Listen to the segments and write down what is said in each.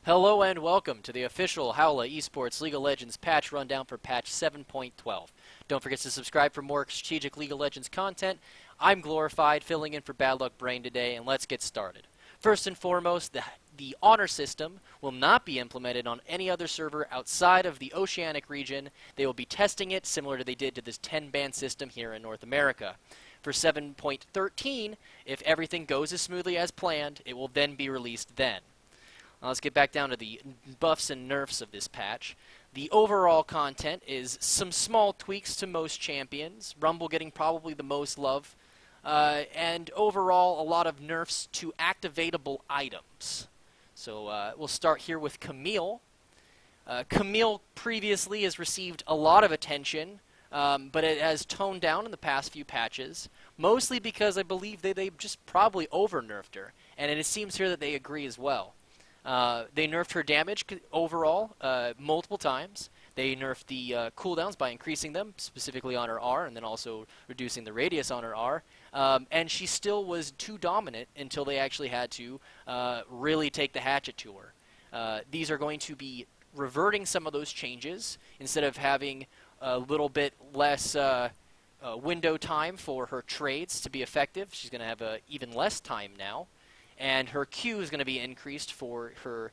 Hello and welcome to the official Howla Esports League of Legends patch rundown for patch 7.12. Don't forget to subscribe for more strategic League of Legends content. I'm Glorified, filling in for Bad Luck Brain today, and let's get started. First and foremost, the honor system will not be implemented on any other server outside of the Oceanic region. They will be testing it similar to they did to this 10-ban system here in North America. For 7.13, if everything goes as smoothly as planned, it will then be released then. Let's get back down to the buffs and nerfs of this patch. The overall content is some small tweaks to most champions, Rumble getting probably the most love, and overall a lot of nerfs to activatable items. So we'll start here with Camille. Camille previously has received a lot of attention, but it has toned down in the past few patches, mostly because I believe they just probably over-nerfed her, and it seems here that they agree as well. They nerfed her damage overall multiple times. They nerfed the cooldowns by increasing them, specifically on her R, and then also reducing the radius on her R. And she still was too dominant until they actually had to really take the hatchet to her. These are going to be reverting some of those changes. Instead of having a little bit less window time for her trades to be effective, she's going to have even less time now. And her Q is going to be increased for her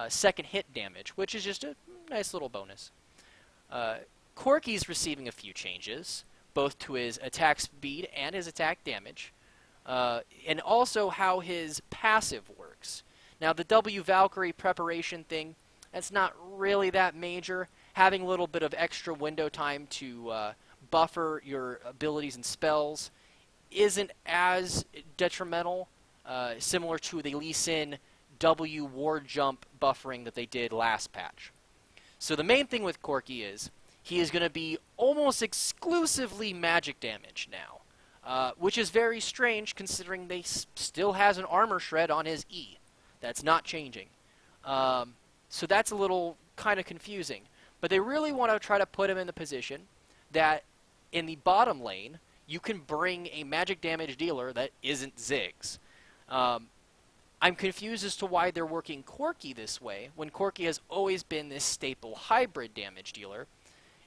second hit damage, which is just a nice little bonus. Corki's receiving a few changes, both to his attack speed and his attack damage, and also how his passive works. Now, the W Valkyrie preparation thing, that's not really that major. Having a little bit of extra window time to buffer your abilities and spells isn't as detrimental. Similar to the Lee Sin W Ward Jump buffering that they did last patch. So the main thing with Corki is he is going to be almost exclusively magic damage now, which is very strange considering they still has an armor shred on his E. That's not changing. So that's a little kind of confusing. But they really want to try to put him in the position that in the bottom lane, you can bring a magic damage dealer that isn't Ziggs. I'm confused as to why they're working Corki this way, when Corki has always been this staple hybrid damage dealer,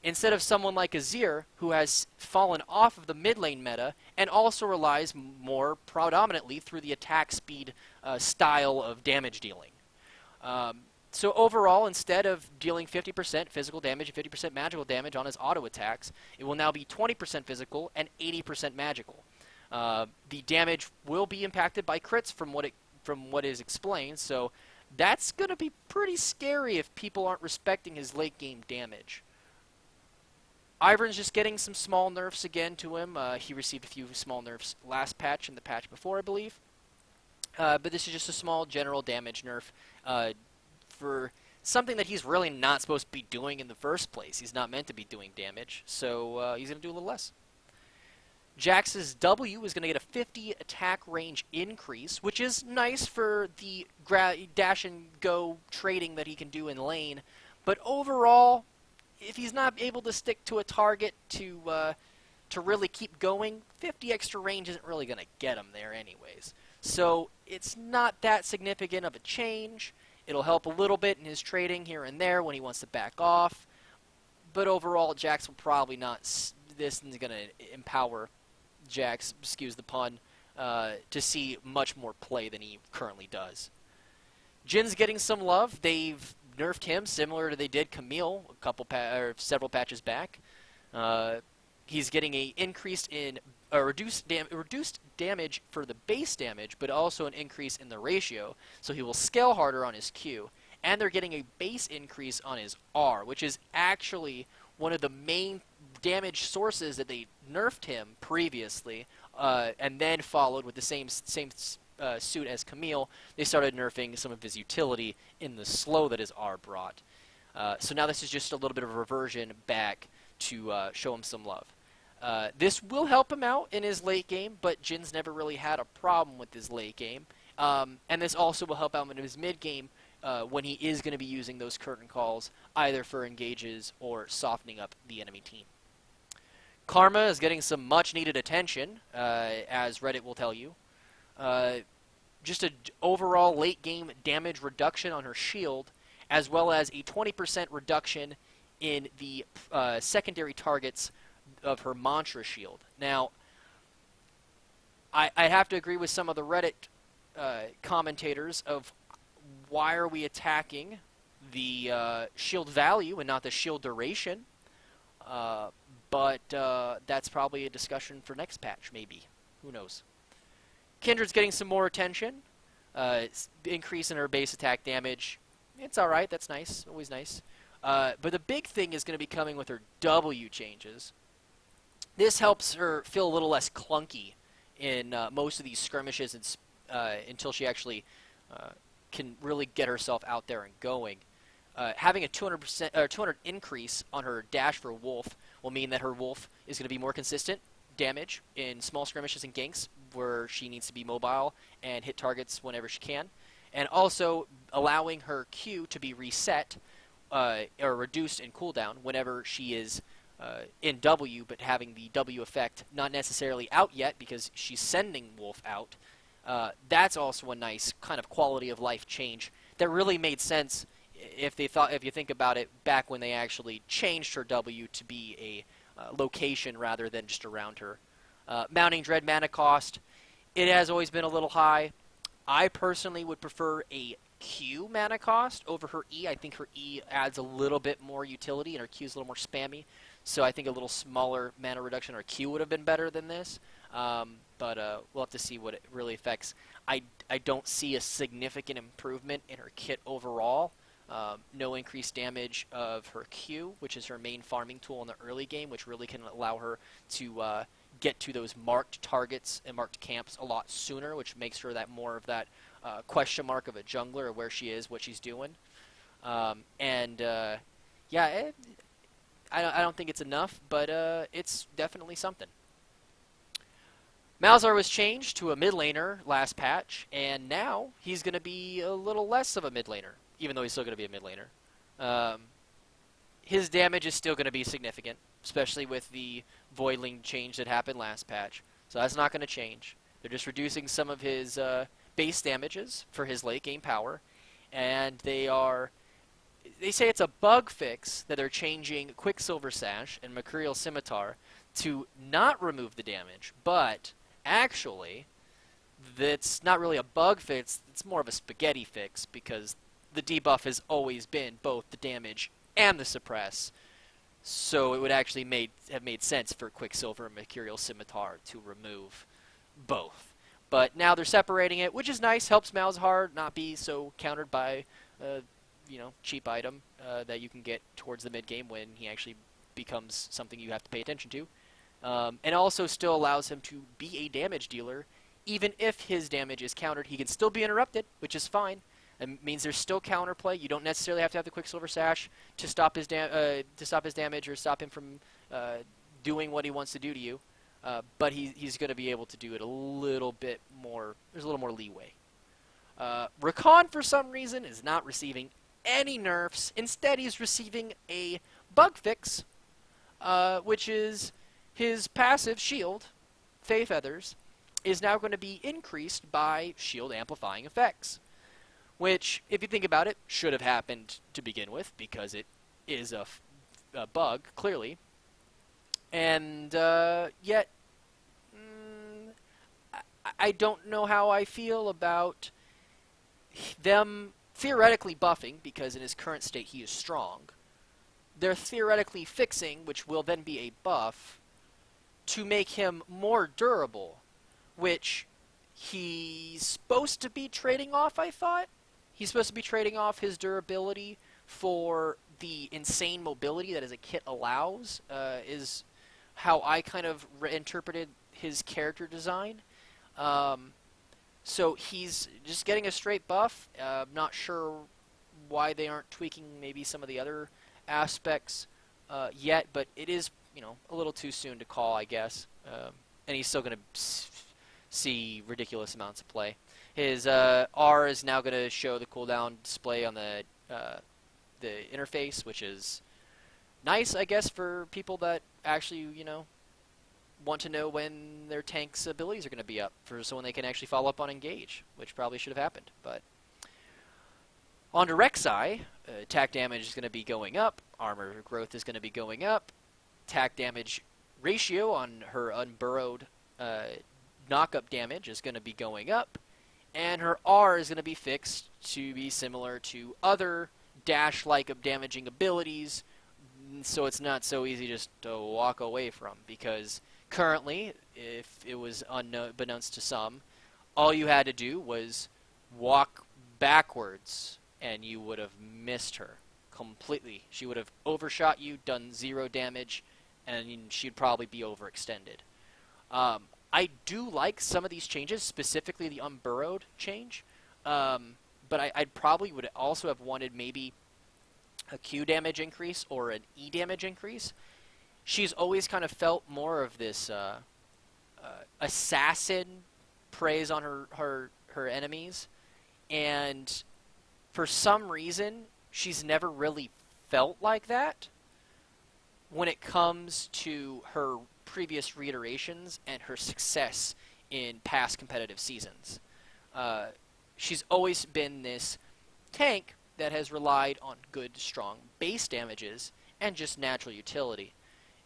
instead of someone like Azir, who has fallen off of the mid lane meta, and also relies more predominantly through the attack speed style of damage dealing. So overall, instead of dealing 50% physical damage and 50% magical damage on his auto attacks, it will now be 20% physical and 80% magical. The damage will be impacted by crits from what is explained, so that's going to be pretty scary if people aren't respecting his late game damage. Ivern's just getting some small nerfs again to him. He received a few small nerfs last patch and the patch before, I believe. But this is just a small general damage nerf for something that he's really not supposed to be doing in the first place. He's not meant to be doing damage, so he's going to do a little less. Jax's W is going to get a 50 attack range increase, which is nice for the dash and go trading that he can do in lane. But overall, if he's not able to stick to a target to really keep going, 50 extra range isn't really going to get him there anyways. So it's not that significant of a change. It'll help a little bit in his trading here and there when he wants to back off. But overall, Jax will probably not. This is going to empower Jax, excuse the pun, to see much more play than he currently does. Jhin's getting some love. They've nerfed him similar to they did Camille several patches back. He's getting a increase in reduced damage for the base damage, but also an increase in the ratio. So he will scale harder on his Q, and they're getting a base increase on his R, which is actually one of the main damage sources that they nerfed him previously, and then followed with the same suit as Camille. They started nerfing some of his utility in the slow that his R brought. So now this is just a little bit of a reversion back to show him some love. This will help him out in his late game, but Jhin's never really had a problem with his late game. And this also will help out in his mid game when he is going to be using those curtain calls, either for engages or softening up the enemy team. Karma is getting some much-needed attention, as Reddit will tell you. just an overall late game damage reduction on her shield, as well as a 20% reduction in the secondary targets of her mantra shield. Now, I have to agree with some of the Reddit commentators of why are we attacking the shield value and not the shield duration, but that's probably a discussion for next patch, maybe. Who knows? Kindred's getting some more attention, increase in her base attack damage. It's alright, that's nice, always nice. But the big thing is going to be coming with her W changes. This helps her feel a little less clunky in most of these skirmishes until she actually can really get herself out there and going. Having a 200 increase on her dash for Wolf will mean that her Wolf is going to be more consistent damage in small skirmishes and ganks where she needs to be mobile and hit targets whenever she can, and also allowing her Q to be reset or reduced in cooldown whenever she is in W, but having the W effect not necessarily out yet because she's sending Wolf out. That's also a nice kind of quality of life change that really made sense if you think about it back when they actually changed her W to be a location rather than just around her. Mounting Dread mana cost, it has always been a little high. I personally would prefer a Q mana cost over her E. I think her E adds a little bit more utility and her Q is a little more spammy. So I think a little smaller mana reduction or Q would have been better than this. But we'll have to see what it really affects. I don't see a significant improvement in her kit overall. No increased damage of her Q, which is her main farming tool in the early game, which really can allow her to get to those marked targets and marked camps a lot sooner, which makes her that more of that question mark of a jungler of where she is, what she's doing. Yeah, I don't think it's enough, but it's definitely something. Malzahar was changed to a mid laner last patch, and now he's going to be a little less of a mid laner, even though he's still going to be a mid laner. His damage is still going to be significant, especially with the Voidling change that happened last patch. So that's not going to change. They're just reducing some of his base damages for his late game power, and they say it's a bug fix that they're changing Quicksilver Sash and Mercurial Scimitar to not remove the damage, but actually that's not really a bug fix, it's more of a spaghetti fix because the debuff has always been both the damage and the suppress, so it would actually have made sense for Quicksilver and Mercurial Scimitar to remove both. But now they're separating it, which is nice, helps Malzahar not be so countered by cheap item that you can get towards the mid game when he actually becomes something you have to pay attention to. And also still allows him to be a damage dealer. Even if his damage is countered, he can still be interrupted, which is fine. It means there's still counterplay. You don't necessarily have to have the Quicksilver Sash to stop his damage or stop him from doing what he wants to do to you. But he's going to be able to do it a little bit more. There's a little more leeway. Rakan, for some reason, is not receiving any nerfs. Instead, he's receiving a bug fix, which is his passive shield, Fey Feathers, is now going to be increased by shield amplifying effects. Which, if you think about it, should have happened to begin with, because it is a bug, clearly. And yet, I don't know how I feel about them theoretically buffing, because in his current state he is strong. They're theoretically fixing, which will then be a buff, to make him more durable, which he's supposed to be trading off, I thought. He's supposed to be trading off his durability for the insane mobility that his kit allows, is how I kind of interpreted his character design. So he's just getting a straight buff. Not sure why they aren't tweaking maybe some of the other aspects yet, but it is, a little too soon to call, I guess. And he's still going to see ridiculous amounts of play. His R is now going to show the cooldown display on the interface, which is nice, I guess, for people that actually, want to know when their tank's abilities are going to be up, so when they can actually follow up on engage, which probably should have happened. But on to Rek'Sai, attack damage is going to be going up, armor growth is going to be going up, attack damage ratio on her unburrowed knock-up damage is going to be going up, and her R is going to be fixed to be similar to other dash-like damaging abilities, so it's not so easy just to walk away from, because currently, if it was unbeknownst to some, all you had to do was walk backwards and you would have missed her completely. She would have overshot you, done 0 damage, and she'd probably be overextended. I do like some of these changes, specifically the unburrowed change, but I'd probably would also have wanted maybe a Q damage increase or an E damage increase. She's always kind of felt more of this assassin preys on her enemies, and for some reason she's never really felt like that when it comes to her previous reiterations and her success in past competitive seasons. She's always been this tank that has relied on good, strong base damages and just natural utility.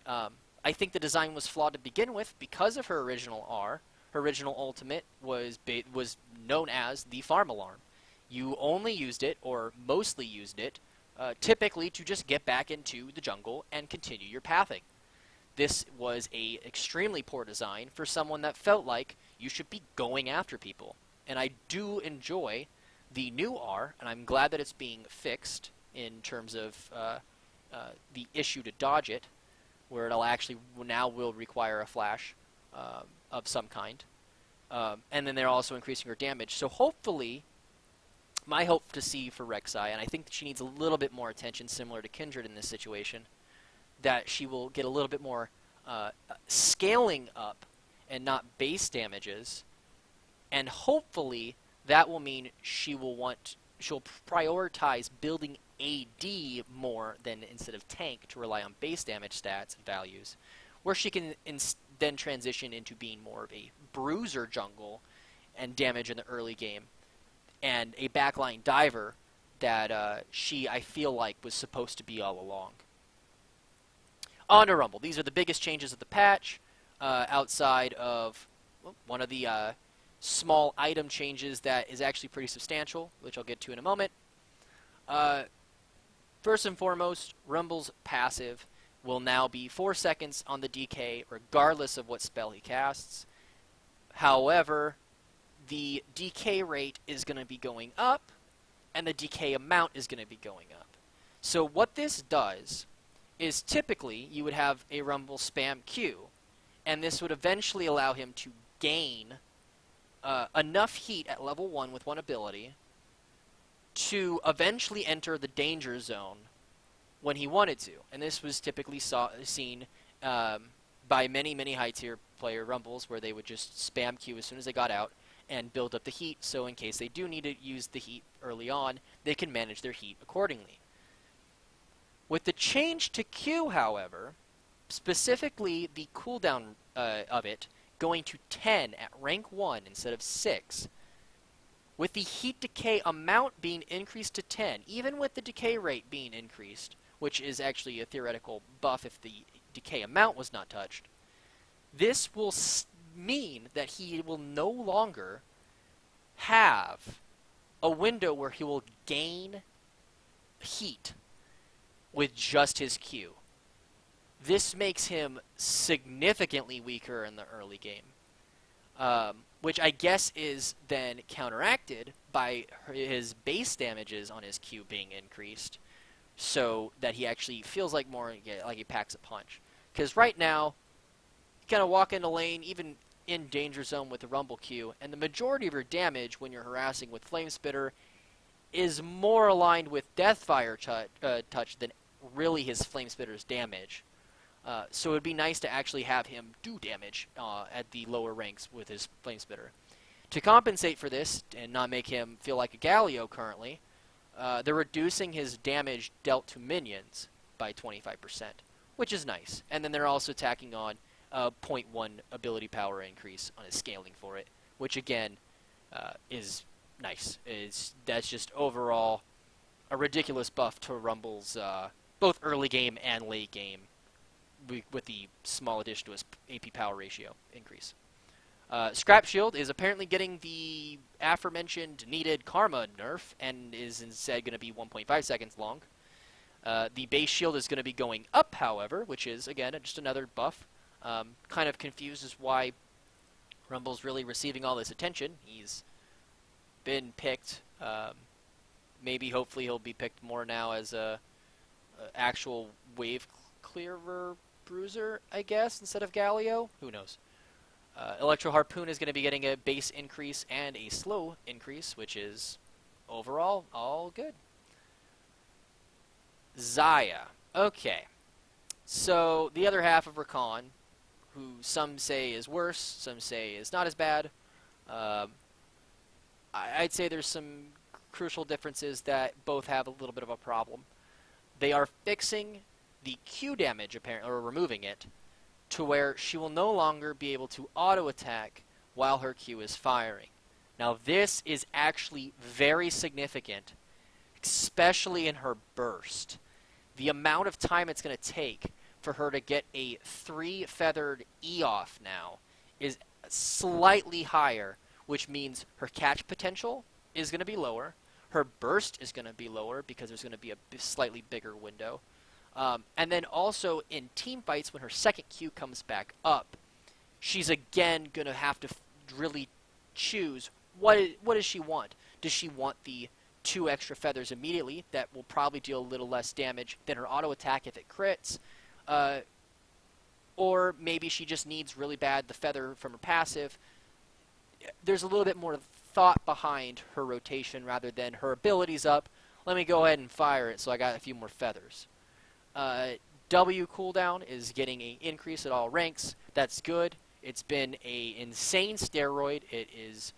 I think the design was flawed to begin with because of her original R. Her original ultimate was known as the farm alarm. You only used it, or mostly used it, typically to just get back into the jungle and continue your pathing. This was a extremely poor design for someone that felt like you should be going after people. And I do enjoy the new R, and I'm glad that it's being fixed in terms of the issue to dodge it, where it'll actually now will require a flash of some kind. And then they're also increasing her damage. So hopefully, my hope to see for Rek'Sai, and I think that she needs a little bit more attention, similar to Kindred in this situation, that she will get a little bit more scaling up and not base damages, and hopefully that will mean she'll prioritize building AD more than instead of tank to rely on base damage stats and values, where she can then transition into being more of a bruiser jungle and damage in the early game, and a backline diver that I feel like was supposed to be all along. On to Rumble. These are the biggest changes of the patch, outside of one of the small item changes that is actually pretty substantial, which I'll get to in a moment. First and foremost, Rumble's passive will now be 4 seconds on the DK, regardless of what spell he casts. However, the DK rate is going to be going up, and the DK amount is going to be going up. So what this does is typically you would have a Rumble spam Q, and this would eventually allow him to gain enough heat at level 1 with one ability to eventually enter the danger zone when he wanted to. And this was typically seen by many high-tier player Rumbles, where they would just spam Q as soon as they got out and build up the heat, so in case they do need to use the heat early on, they can manage their heat accordingly. With the change to Q, however, specifically the cooldown of it going to 10 at rank 1 instead of 6, with the heat decay amount being increased to 10, even with the decay rate being increased, which is actually a theoretical buff if the decay amount was not touched, this will mean that he will no longer have a window where he will gain heat with just his Q. This makes him significantly weaker in the early game, which I guess is then counteracted by his base damages on his Q being increased, so that he actually feels like more like he packs a punch. Because right now, you kind of walk into lane, even in danger zone with the Rumble Q, and the majority of your damage when you're harassing with Flame Spitter is more aligned with Deathfire touch than really his Flame Spitter's damage. So it would be nice to actually have him do damage at the lower ranks with his Flame Spitter. To compensate for this and not make him feel like a Galio currently, they're reducing his damage dealt to minions by 25%, which is nice. And then they're also tacking on a 0.1 ability power increase on his scaling for it, which again is nice. That's just overall a ridiculous buff to Rumble's both early game and late game with the small addition to his AP power ratio increase. Scrap Shield is apparently getting the aforementioned needed Karma nerf and is instead going to be 1.5 seconds long. The base shield is going to be going up, however, which is, again, just another buff. Kind of confused as why Rumble's really receiving all this attention. He's been picked. Maybe, hopefully, he'll be picked more now as a actual wave clearer bruiser, I guess, instead of Galio. Who knows? Electro Harpoon is going to be getting a base increase and a slow increase, which is overall all good. Xayah. Okay. So the other half of Rakan, who some say is worse, some say is not as bad. I'd say there's some crucial differences that both have a little bit of a problem. They are fixing the Q damage, apparently, or removing it, to where she will no longer be able to auto-attack while her Q is firing. Now, this is actually very significant, especially in her burst. The amount of time it's going to take for her to get a 3-feathered E off now is slightly higher, which means her catch potential is going to be lower. Her burst is going to be lower because there's going to be a slightly bigger window. And then also in team fights, when her second Q comes back up, she's again going to have to really choose what does she want. Does she want the 2 extra feathers immediately that will probably deal a little less damage than her auto attack if it crits? Or maybe she just needs really bad the feather from her passive. There's a little bit more thought behind her rotation rather than her abilities up. Let me go ahead and fire it so I got a few more feathers. W cooldown is getting an increase at all ranks. That's good. It's been an insane steroid. It is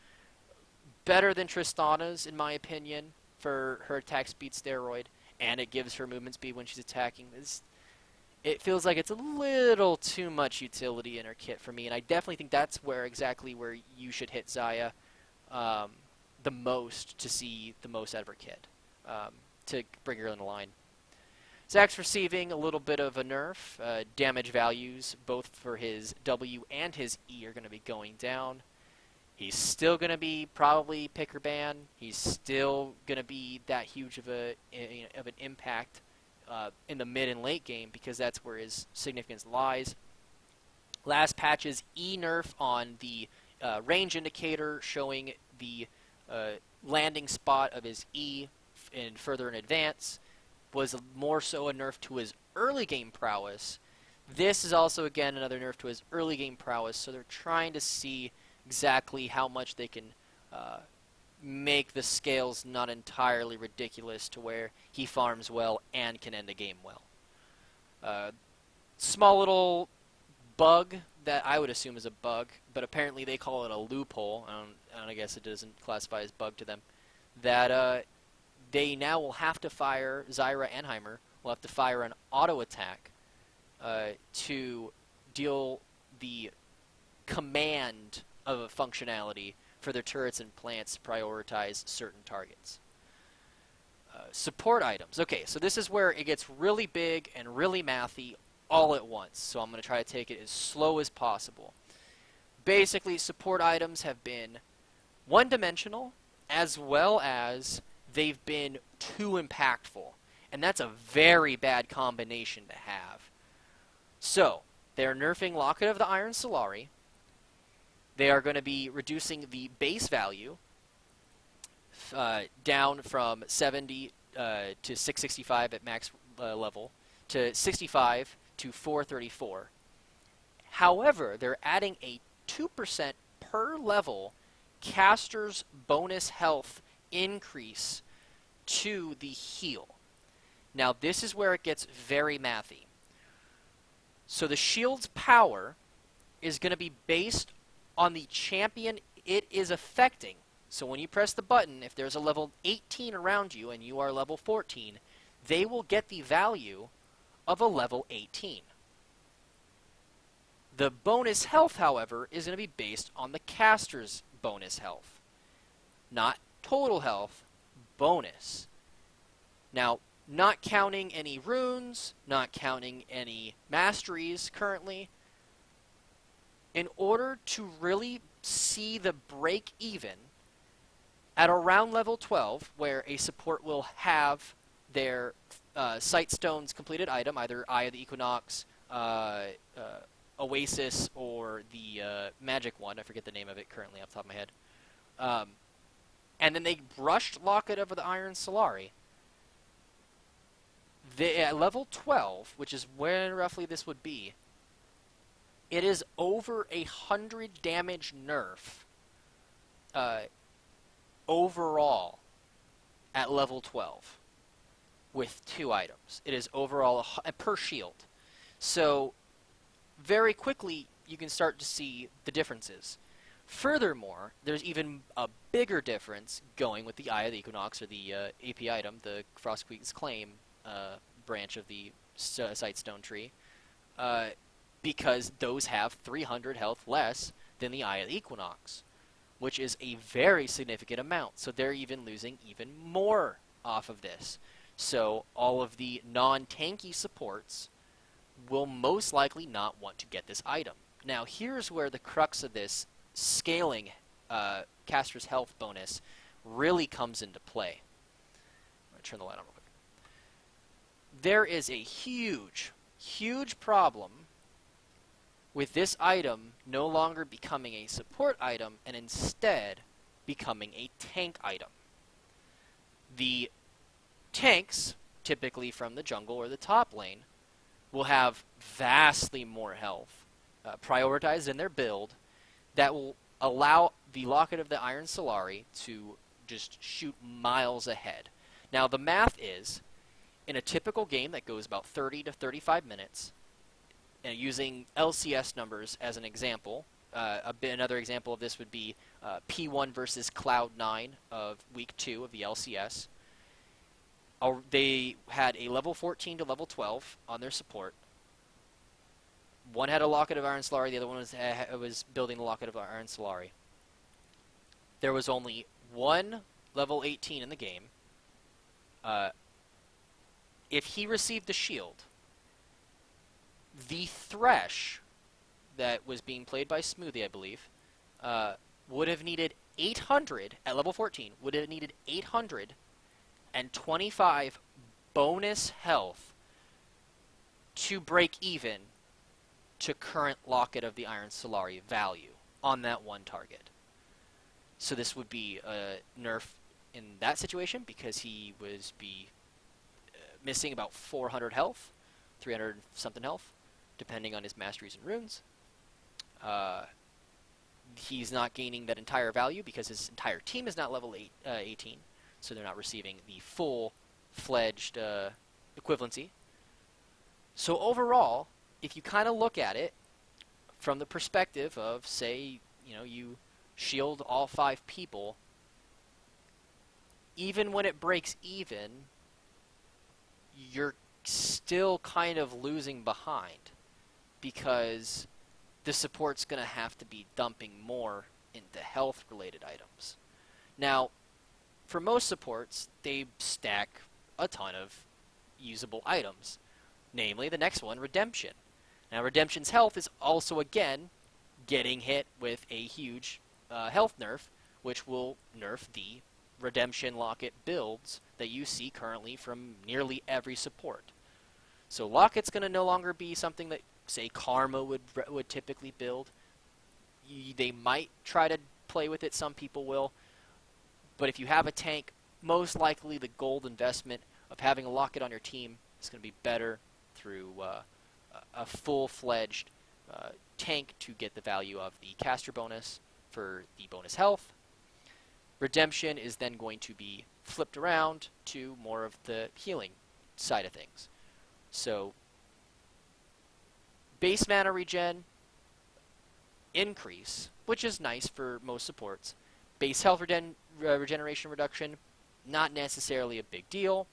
better than Tristana's, in my opinion, for her attack speed steroid, and it gives her movement speed when she's attacking. It feels like it's a little too much utility in her kit for me, and I definitely think that's exactly where you should hit Xayah the most to see the most out of her kit, to bring her in the line. Zac's receiving a little bit of a nerf. Damage values, both for his W and his E, are going to be going down. He's still going to be probably picker ban. He's still going to be that huge of an impact in the mid and late game because that's where his significance lies. Last patch's E nerf on the range indicator showing the landing spot of his E further in advance was more so a nerf to his early game prowess. This is also, again, another nerf to his early game prowess, so they're trying to see exactly how much they can make the scales not entirely ridiculous to where he farms well and can end the game well. Small little bug that I would assume is a bug, but apparently they call it a loophole. I guess it doesn't classify as bug to them. That they now will have to fire, Zyra and Heimer will have to fire an auto attack to deal the command of a functionality for their turrets and plants to prioritize certain targets. Support items. Okay, so this is where it gets really big and really mathy all at once. So I'm going to try to take it as slow as possible. Basically, support items have been one-dimensional as well as they've been too impactful. And that's a very bad combination to have. So, they're nerfing Locket of the Iron Solari. They are going to be reducing the base value down from 70 to 665 at max level to 65 to 434. However, they're adding a 2% per level caster's bonus health increase to the heal. Now, this is where it gets very mathy. So the shield's power is going to be based on the champion it is affecting. So when you press the button, if there's a level 18 around you and you are level 14, they will get the value of a level 18. The bonus health, however, is going to be based on the caster's bonus health. Not total health, bonus. Now, not counting any runes, not counting any masteries currently, in order to really see the break even at around level 12, where a support will have their Sight Stones completed item, either Eye of the Equinox, Oasis, or the magic one. I forget the name of it currently off the top of my head. And then they rushed Locket over the Iron Solari. At level 12, which is where roughly this would be, it is over 100 damage nerf overall at level 12 with 2 items. It is overall per shield. So very quickly you can start to see the differences. Furthermore, there's even a bigger difference going with the Eye of the Equinox, or the AP item, the Frostqueen's Claim branch of the Sightstone tree, because those have 300 health less than the Eye of the Equinox, which is a very significant amount. So they're even losing even more off of this. So all of the non-tanky supports will most likely not want to get this item. Now here's where the crux of this scaling caster's health bonus really comes into play. I'm going to turn the light on real quick. There is a huge, huge problem with this item no longer becoming a support item and instead becoming a tank item. The tanks, typically from the jungle or the top lane, will have vastly more health prioritized in their build that will allow the Locket of the Iron Solari to just shoot miles ahead. Now the math is, in a typical game that goes about 30 to 35 minutes, and using LCS numbers as an example, another example of this would be P1 versus Cloud9 of Week 2 of the LCS. They had a level 14 to level 12 on their support. One had a Locket of Iron Solari, the other one was building the Locket of Iron Solari. There was only one level 18 in the game. If he received the shield, the Thresh that was being played by Smoothie, I believe, would have needed 800, at level 14, would have needed 825 bonus health to break even to current Locket of the Iron Solari value on that one target. So this would be a nerf in that situation, because he was missing about 400 health, 300 something health, depending on his masteries and runes. He's not gaining that entire value because his entire team is not level 18, so they're not receiving the full-fledged equivalency. So overall, if you kind of look at it from the perspective of, say, you shield all 5 people, even when it breaks even, you're still kind of losing behind, because the support's going to have to be dumping more into health-related items. Now, for most supports, they stack a ton of usable items, namely the next one, Redemption. Now, Redemption's health is also, again, getting hit with a huge health nerf, which will nerf the Redemption Locket builds that you see currently from nearly every support. So Locket's going to no longer be something that, say, Karma would typically build. They might try to play with it, some people will. But if you have a tank, most likely the gold investment of having a Locket on your team is going to be better through a full-fledged tank to get the value of the caster bonus for the bonus health. Redemption is then going to be flipped around to more of the healing side of things. So, base mana regen increase, which is nice for most supports. Base health regeneration reduction, not necessarily a big deal.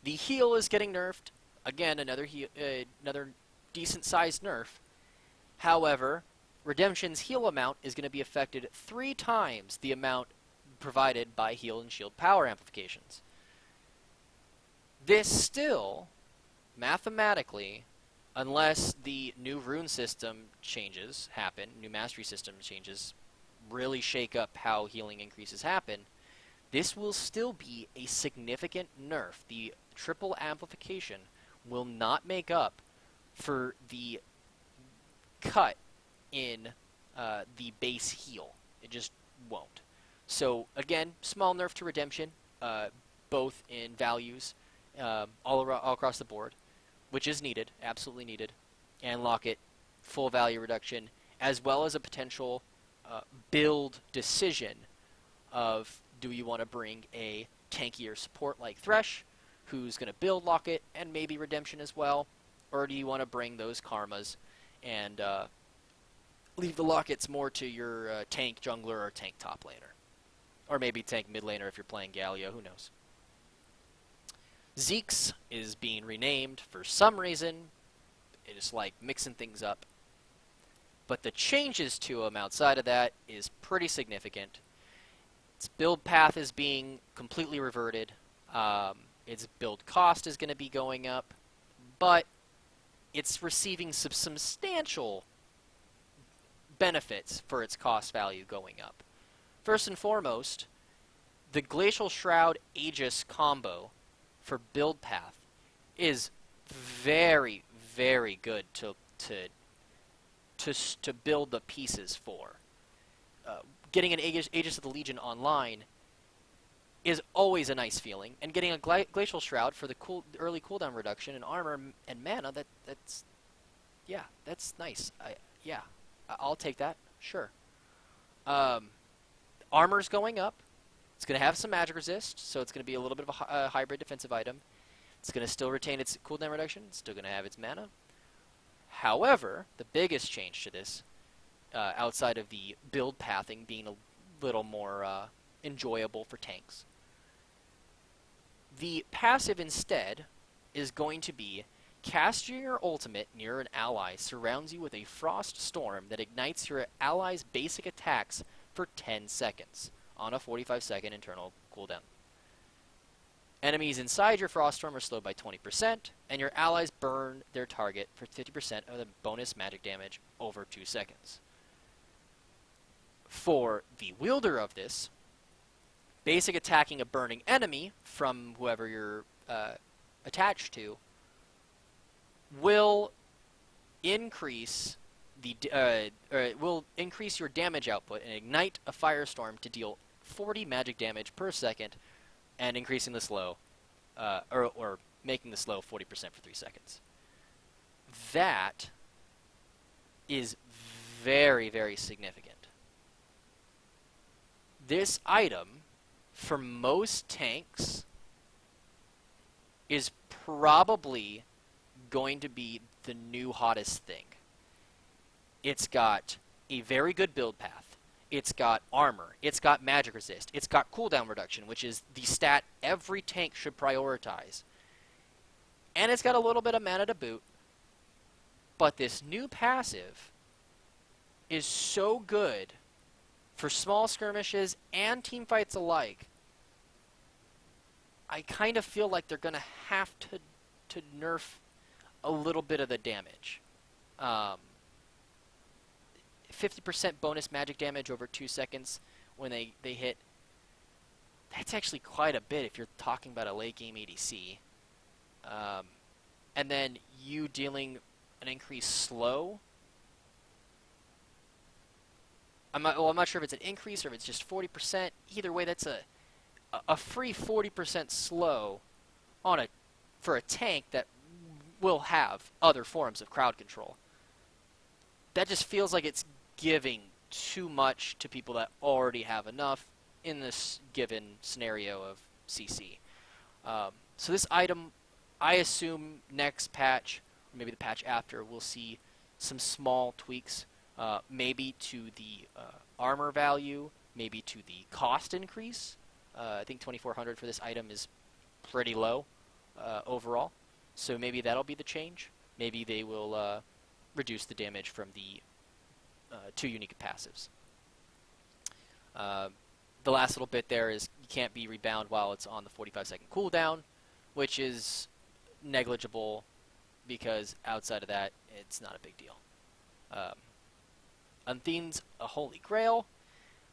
The heal is getting nerfed. Again, another decent-sized nerf. However, Redemption's heal amount is going to be affected 3 times the amount provided by heal and shield power amplifications. This still, mathematically, unless the new rune system changes happen, new mastery system changes really shake up how healing increases happen, this will still be a significant nerf. The triple amplification will not make up for the cut in the base heal. It just won't. So again, small nerf to Redemption, both in values, all across the board, which is needed, absolutely needed, and Locket, full value reduction, as well as a potential build decision of, do you want to bring a tankier support like Thresh, who's going to build Locket and maybe Redemption as well, or do you want to bring those karmas and leave the Lockets more to your tank jungler or tank top laner, or maybe tank mid laner if you're playing Galio, who knows. Zeke's is being renamed for some reason. It is like mixing things up. But the changes to him outside of that is pretty significant. Its build path is being completely reverted. Its build cost is going to be going up. But it's receiving some substantial benefits for its cost value going up. First and foremost, the Glacial Shroud Aegis combo for build path is very, very good to build the pieces for. Getting an Aegis of the Legion online is always a nice feeling, and getting a Glacial Shroud for the early cooldown reduction in armor and mana, that's nice. I'll take that, sure. Armor's going up. It's going to have some magic resist, so it's going to be a little bit of a hybrid defensive item. It's going to still retain its cooldown reduction. It's still going to have its mana. However, the biggest change to this, outside of the build pathing being a little more enjoyable for tanks, the passive instead is going to be casting your ultimate near an ally surrounds you with a frost storm that ignites your ally's basic attacks for 10 seconds on a 45-second internal cooldown. Enemies inside your frost storm are slowed by 20%, and your allies burn their target for 50% of the bonus magic damage over 2 seconds. For the wielder of this, basic attacking a burning enemy from whoever you're attached to will increase will increase your damage output and ignite a firestorm to deal 40 magic damage per second, and increasing the slow, or making the slow 40% for 3 seconds. That is very, very significant. This item, for most tanks, is probably going to be the new hottest thing. It's got a very good build path. It's got armor. It's got magic resist. It's got cooldown reduction, which is the stat every tank should prioritize. And it's got a little bit of mana to boot. But this new passive is so good for small skirmishes and team fights alike. I kind of feel like they're going to have to nerf a little bit of the damage. 50% bonus magic damage over 2 seconds when they hit. That's actually quite a bit if you're talking about a late game ADC. And then you dealing an increase slow. I'm not sure if it's an increase or if it's just 40%. Either way, that's a free 40% slow for a tank that will have other forms of crowd control. That just feels like it's giving too much to people that already have enough in this given scenario of CC. So this item, I assume next patch, or maybe the patch after, we'll see some small tweaks, maybe to the armor value, maybe to the cost increase. I think 2,400 for this item is pretty low overall, so maybe that'll be the change. Maybe they will reduce the damage from the 2 unique passives. The last little bit there is you can't be rebound while it's on the 45-second cooldown, which is negligible because outside of that, it's not a big deal. Athene's a Holy Grail.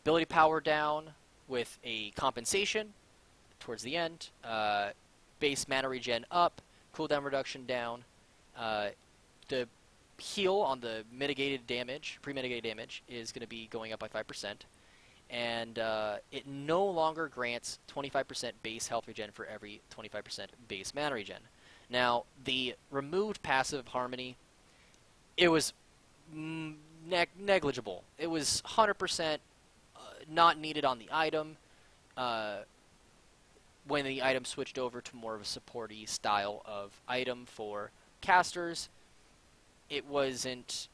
Ability power down with a compensation towards the end. Base mana regen up. Cooldown reduction down. The heal on the mitigated damage, pre-mitigated damage, is going to be going up by 5%. And it no longer grants 25% base health regen for every 25% base mana regen. Now, the removed passive Harmony, it was negligible. It was 100% not needed on the item. When the item switched over to more of a supporty style of item for casters, it wasn't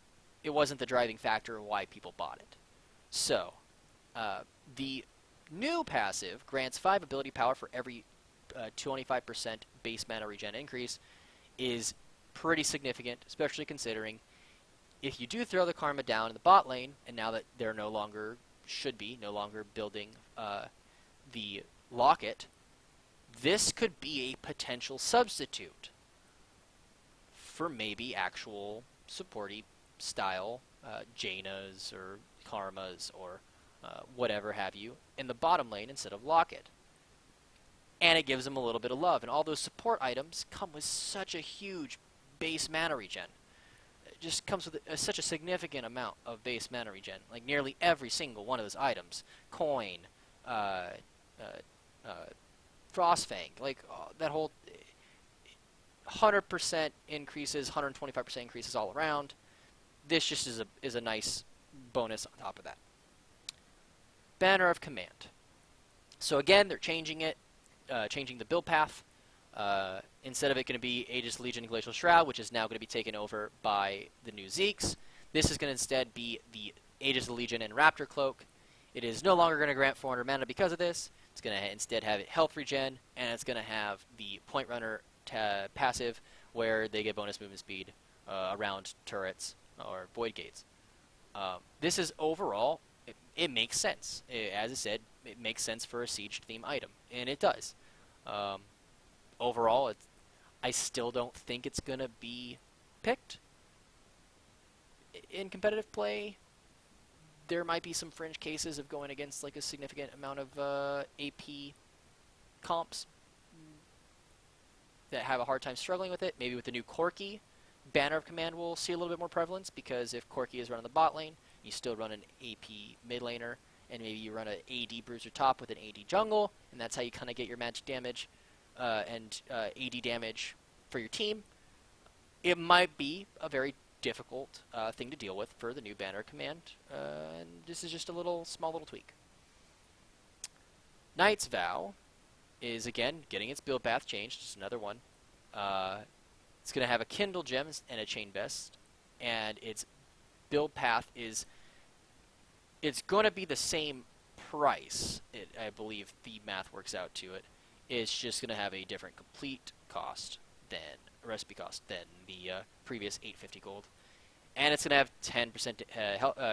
the driving factor of why people bought it. So, the new passive grants 5 ability power for every 25% base mana regen increase, is pretty significant, especially considering if you do throw the Karma down in the bot lane, and now that they're no longer building the Locket, this could be a potential substitute for maybe actual supporty style Jaina's or Karmas or whatever have you in the bottom lane instead of Locket. And it gives them a little bit of love. And all those support items come with such a huge base mana regen. It just comes with such a significant amount of base mana regen. Like nearly every single one of those items. Coin, Frostfang, like that whole 100% increases, 125% increases all around. This just is a nice bonus on top of that. Banner of Command. So again, they're changing it. Changing the build path. Instead of it going to be Aegis Legion and Glacial Shroud, which is now going to be taken over by the new Zekes, this is going to instead be the Aegis Legion and Raptor Cloak. It is no longer going to grant 400 mana because of this. It's going to instead have health regen, and it's going to have the Point Runner passive, where they get bonus movement speed around turrets or void gates. This is overall, it makes sense. As I said, it makes sense for a siege theme item, and it does. Overall, I still don't think it's going to be picked. In competitive play, there might be some fringe cases of going against like a significant amount of AP comps that have a hard time struggling with it. Maybe with the new Corki, Banner of Command will see a little bit more prevalence, because if Corki is running the bot lane, you still run an AP mid laner, and maybe you run an AD bruiser top with an AD jungle, and that's how you kind of get your magic damage and AD damage for your team. It might be a very difficult thing to deal with for the new Banner Command, and this is just a small little tweak. Knight's Vow is, again, getting its build path changed. Just another one. It's going to have a Kindle Gem and a Chain Vest, and its build path is... It's going to be the same price. I believe the math works out to it. It's just going to have a different complete cost than recipe cost than the previous 850 gold, and it's going to have 10%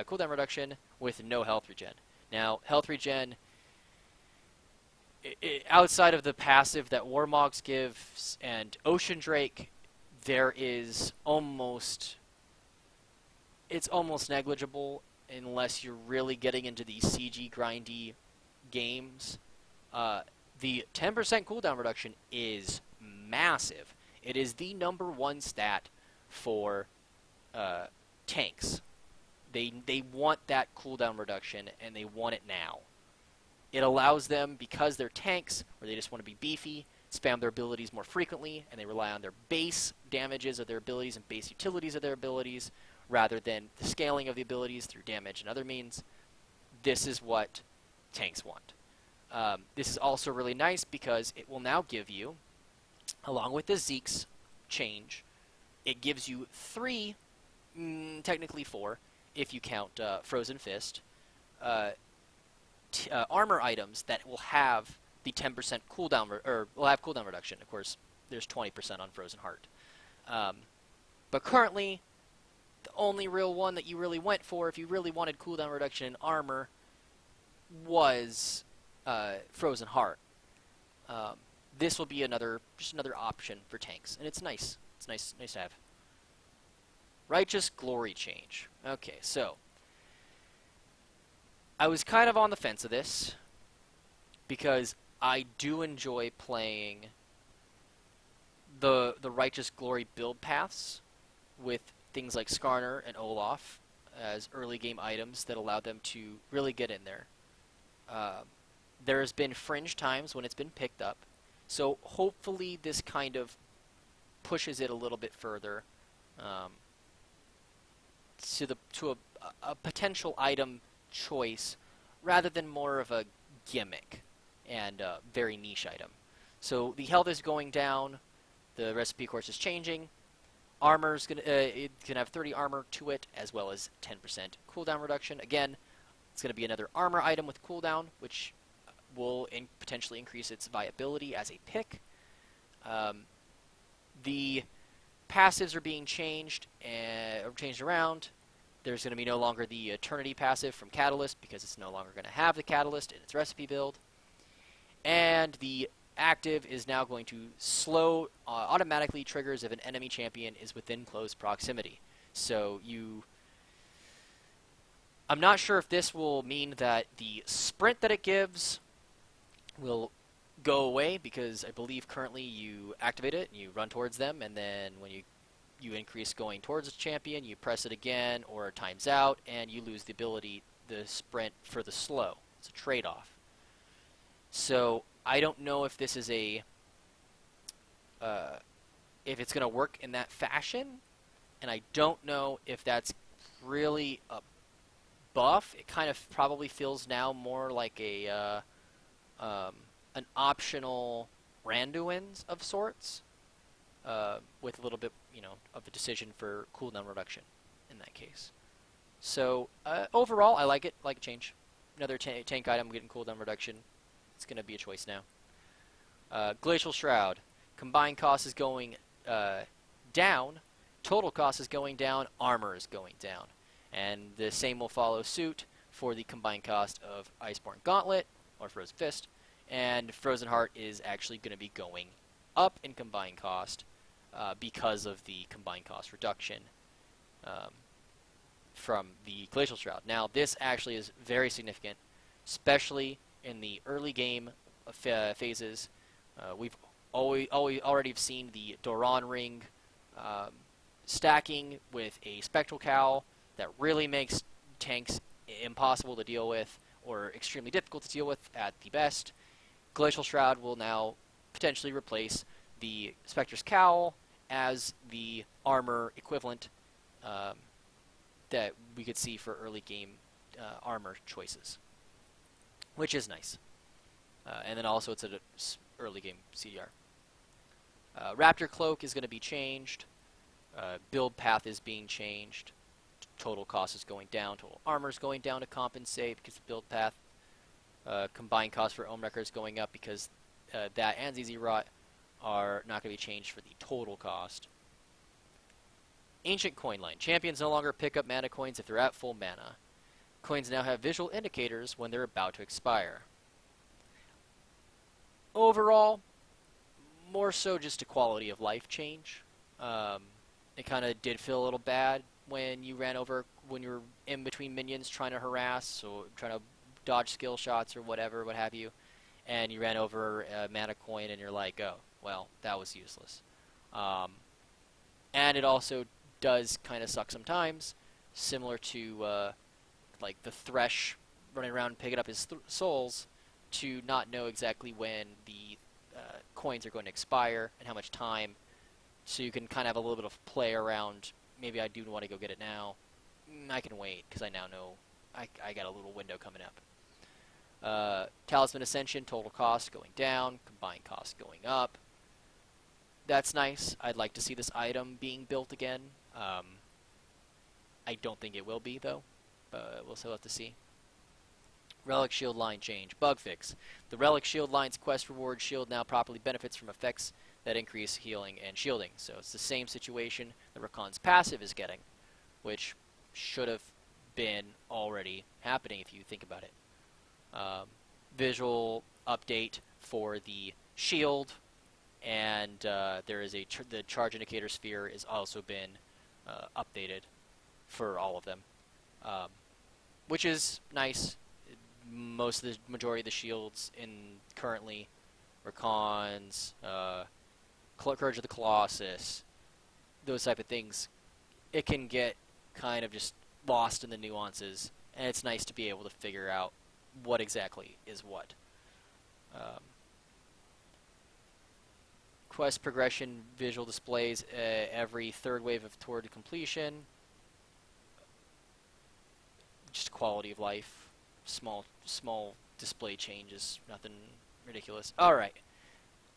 cooldown reduction with no health regen. Now, health regen, outside of the passive that Warmogs gives and Ocean Drake, it's almost negligible unless you're really getting into these CG grindy games. The 10% cooldown reduction is massive. It is the #1 stat for tanks. They want that cooldown reduction, and they want it now. It allows them, because they're tanks, where they just want to be beefy, spam their abilities more frequently, and they rely on their base damages of their abilities and base utilities of their abilities, rather than the scaling of the abilities through damage and other means. This is what tanks want. This is also really nice because it will now give you, along with the Zeke's change, it gives you 3, technically 4, if you count Frozen Fist, armor items that will have the 10% cooldown, or will have cooldown reduction. Of course, there's 20% on Frozen Heart. But currently, The only real one that you really went for, if you really wanted cooldown reduction in armor, was Frozen Heart. This will be just another option for tanks, and it's nice. It's nice to have. Righteous Glory change. Okay, so I was kind of on the fence of this because I do enjoy playing the Righteous Glory build paths with things like Skarner and Olaf as early game items that allow them to really get in there. There has been fringe times when it's been picked up, so hopefully this kind of pushes it a little bit further to a potential item choice rather than more of a gimmick and very niche item. So the health is going down, the recipe course is changing. Armor's it's gonna have 30 armor to it as well as 10% cooldown reduction. Again, it's gonna be another armor item with cooldown, which will potentially increase its viability as a pick. The passives are being changed or changed around. There's going to be no longer the Eternity passive from Catalyst because it's no longer going to have the Catalyst in its recipe build. And the active is now going to slow automatically triggers if an enemy champion is within close proximity. So I'm not sure if this will mean that the sprint that it gives will go away, because I believe currently you activate it and you run towards them, and then when you increase going towards a champion, you press it again or it times out and you lose the ability, the sprint for the slow. It's a trade-off. So I don't know if this is if it's going to work in that fashion, and I don't know if that's really a buff. It kind of probably feels now more like an optional Randuin's of sorts, with a little bit, of a decision for cooldown reduction in that case. So overall, I like it. Like a change. Another tank item getting cooldown reduction. It's going to be a choice now. Glacial Shroud. Combined cost is going down. Total cost is going down. Armor is going down. And the same will follow suit for the combined cost of Iceborne Gauntlet or Frozen Fist. And Frozen Heart is actually going to be going up in combined cost because of the combined cost reduction from the Glacial Shroud. Now, this actually is very significant, especially in the early game phases. We've already seen the Doran ring stacking with a Spectral Cowl that really makes tanks impossible to deal with or extremely difficult to deal with at the best. Glacial Shroud will now potentially replace the Spectre's Cowl as the armor equivalent that we could see for early game armor choices, which is nice. And then also it's an early game CDR. Raptor Cloak is going to be changed. Build path is being changed. Total cost is going down. Total armor is going down to compensate because the build path. Combined cost for Ohm-Wrecker is going up because that and ZZ Rot are not going to be changed for the total cost. Ancient Coin Line. Champions no longer pick up mana coins if they're at full mana. Coins now have visual indicators when they're about to expire. Overall, more so just a quality of life change. It kind of did feel a little bad when you were in between minions trying to harass or trying to dodge skill shots or whatever, what have you, and you ran over a mana coin and you're like, oh, well, that was useless. And it also does kind of suck sometimes, similar to like the Thresh running around and picking up his souls, to not know exactly when the coins are going to expire and how much time, so you can kind of have a little bit of play around. Maybe I do want to go get it now. I can wait because I now know I got a little window coming up. Talisman Ascension, total cost going down, combined cost going up. That's nice. I'd like to see this item being built again. I don't think it will be, though. We'll still have to see. Relic Shield line change. Bugfix. The Relic Shield line's quest reward shield now properly benefits from effects that increase healing and shielding. So it's the same situation that Rakan's passive is getting. which should have been already happening if you think about it. Visual update for the shield, and there is the charge indicator sphere has also been updated for all of them, which is nice. Majority of the shields in currently Rakan's, Courage of the Colossus, those type of things, it can get kind of just lost in the nuances, and it's nice to be able to figure out what exactly is what. Quest progression visual displays every third wave of toward completion. Just quality of life, small display changes, nothing ridiculous. All right,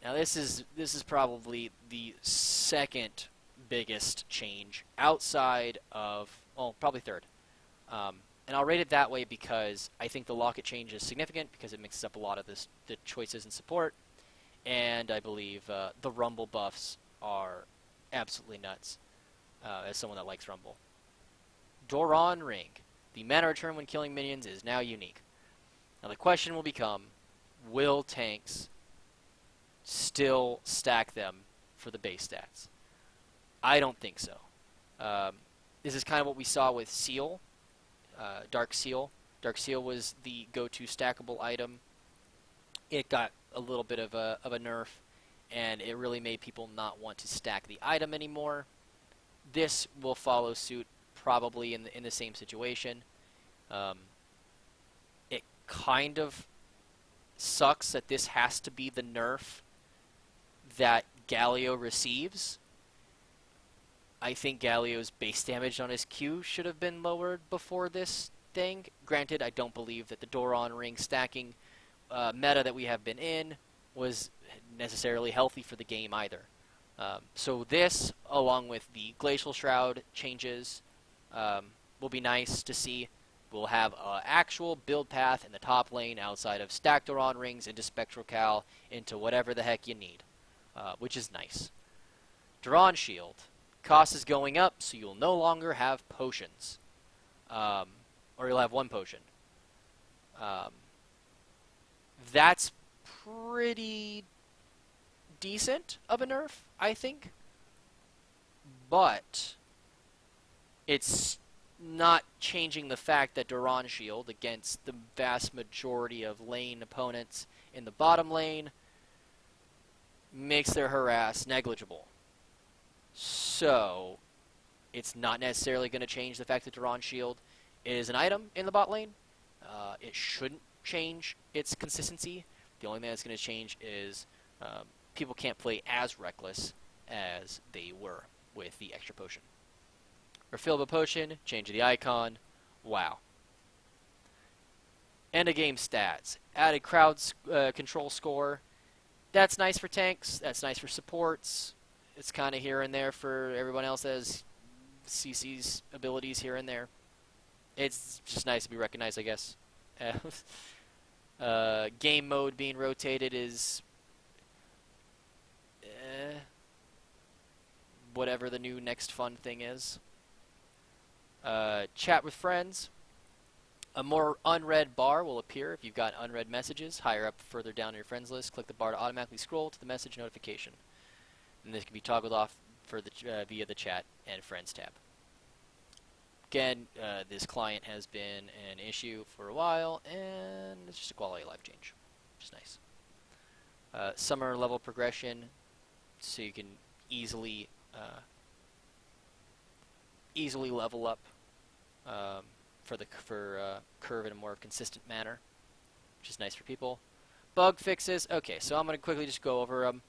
now this is probably the second biggest change outside of, well, probably third. And I'll rate it that way because I think the Locket change is significant because it mixes up a lot of the choices in support, and I believe the Rumble buffs are absolutely nuts as someone that likes Rumble. Doran Ring. The mana return when killing minions is now unique. Now the question will become, will tanks still stack them for the base stats? I don't think so. This is kind of what we saw with Seal. Dark Seal. Dark Seal was the go-to stackable item. It got a little bit of a nerf, and it really made people not want to stack the item anymore. This will follow suit probably in the same situation. It kind of sucks that this has to be the nerf that Galio receives. I think Galio's base damage on his Q should have been lowered before this thing. Granted, I don't believe that the Doran Ring stacking meta that we have been in was necessarily healthy for the game either. So this, along with the Glacial Shroud changes, will be nice to see. We'll have an actual build path in the top lane outside of stack Doran Rings into Spectral Cal into whatever the heck you need, which is nice. Doran Shield. Cost is going up, so you'll no longer have potions. Or you'll have one potion. That's pretty decent of a nerf, I think. But it's not changing the fact that Doran Shield against the vast majority of lane opponents in the bottom lane makes their harass negligible. So, it's not necessarily going to change the fact that Doran Shield is an item in the bot lane. It shouldn't change its consistency. The only thing that's going to change is people can't play as reckless as they were with the extra potion. Refillable potion, change of the icon, wow. End of game stats. Added crowd control score. That's nice for tanks. That's nice for supports. It's kind of here and there for everyone else that has CC's abilities here and there. It's just nice to be recognized, I guess. Game mode being rotated is whatever the new next fun thing is. Chat with friends. A more unread bar will appear if you've got unread messages. Higher up, further down in your friends list, click the bar to automatically scroll to the message notification. And this can be toggled off for the via the chat and friends tab. Again, this client has been an issue for a while, and it's just a quality of life change, which is nice. Summer level progression, so you can easily level up for curve in a more consistent manner, which is nice for people. Bug fixes. Okay, so I'm going to quickly just go over them.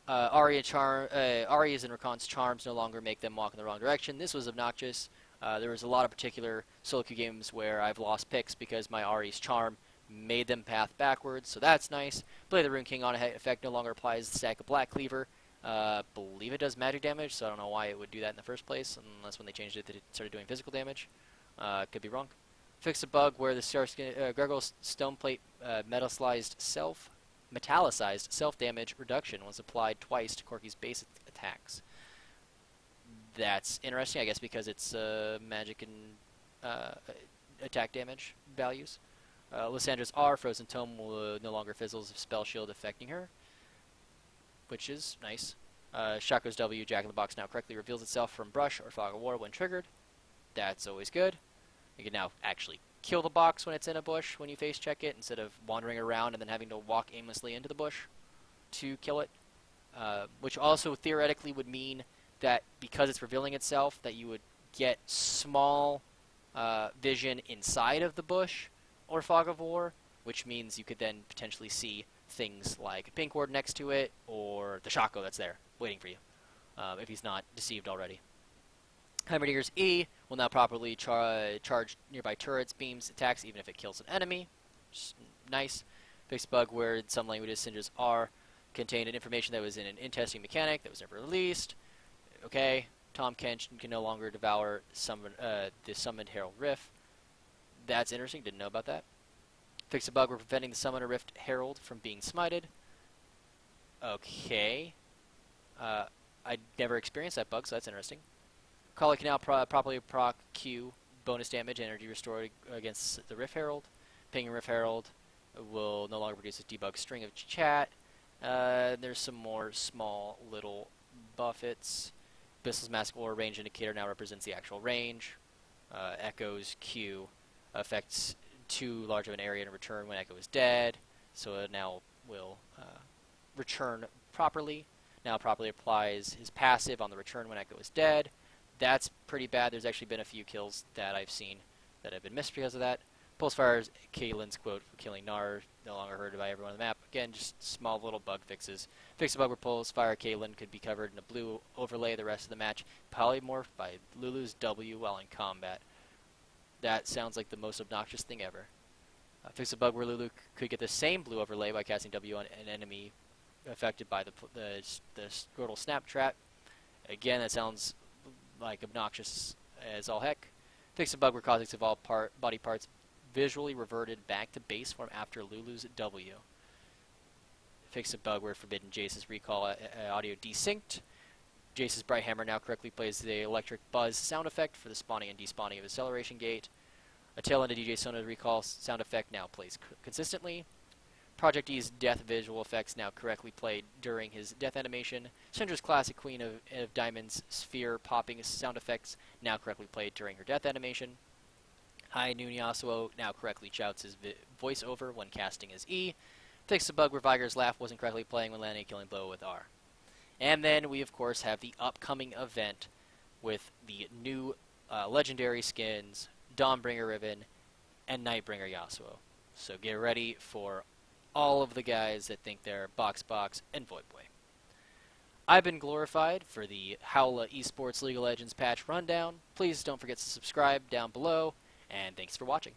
Aria's and Rakan's charms no longer make them walk in the wrong direction. This was obnoxious. There was a lot of particular solo queue games where I've lost picks because my Ari's charm made them path backwards, so that's nice. Play the Rune King on effect no longer applies the stack of Black Cleaver. Believe it does magic damage, so I don't know why it would do that in the first place, unless when they changed it that it started doing physical damage. Could be wrong. Fix a bug where the Gargoyle's Stoneplate metallicized self-damage reduction was applied twice to Corki's base attacks. That's interesting, I guess, because it's magic and attack damage values. Lyssandra's R, Frozen Tome, will no longer fizzles if Spell Shield affecting her, which is nice. Shaco's W, Jack in the Box, now correctly reveals itself from Brush or Fog of War when triggered. That's always good. You can now actually kill the box when it's in a bush when you face check it, instead of wandering around and then having to walk aimlessly into the bush to kill it. Which also theoretically would mean that because it's revealing itself, that you would get small vision inside of the bush or Fog of War, which means you could then potentially see things like a Pink Ward next to it, or the Shaco that's there, waiting for you, if he's not deceived already. Heimerdinger's E will now properly charge nearby turrets, beams, attacks, even if it kills an enemy. Just nice. Fixed bug where some languages, Syndra's R, contained an information that was in an in-testing mechanic that was never released. Okay. Tom Kench can no longer devour the summoned Herald Rift. That's interesting. Didn't know about that. Fix a bug where preventing the Summoner Rift Herald from being smited. Okay. I never experienced that bug, so that's interesting. Kali can now properly proc Q bonus damage, energy restored against the Rift Herald. Ping and Rift Herald will no longer produce a debug string of chat. There's some more small little buffets. Bissell's Mask Aura range indicator now represents the actual range. Echo's Q affects too large of an area in return when Echo is dead, so it now will return properly. Now properly applies his passive on the return when Echo is dead. That's pretty bad. There's actually been a few kills that I've seen that have been missed because of that. Pulse fires Caitlyn's quote for killing Gnar, no longer heard by everyone on the map. Again, just small little bug fixes. Fix a bug where Pulse fire Caitlyn could be covered in a blue overlay the rest of the match. Polymorph by Lulu's W while in combat. That sounds like the most obnoxious thing ever. Fix a bug where Lulu could get the same blue overlay by casting W on an enemy affected by the Squirtle Snap Trap. Again, that sounds like obnoxious as all heck. Fix a bug where cosmetics of all body parts visually reverted back to base form after Lulu's W. Fix a bug where Forbidden Jace's recall audio desynced. Jace's Bright Hammer now correctly plays the electric buzz sound effect for the spawning and despawning of Acceleration Gate. A tail end of DJ Sona's recall sound effect now plays consistently. Project E's death visual effects now correctly played during his death animation. Syndra's classic Queen of Diamonds sphere popping sound effects now correctly played during her death animation. High Noon Yasuo now correctly shouts his voiceover when casting his E. Fix a bug where Viger's laugh wasn't correctly playing when landing a killing blow with R. And then we, of course, have the upcoming event with the new legendary skins, Dawnbringer Riven and Nightbringer Yasuo. So get ready for all of the guys that think they're Box and Void Boy. I've been Glorified for the Howla Esports League of Legends patch rundown. Please don't forget to subscribe down below, and thanks for watching.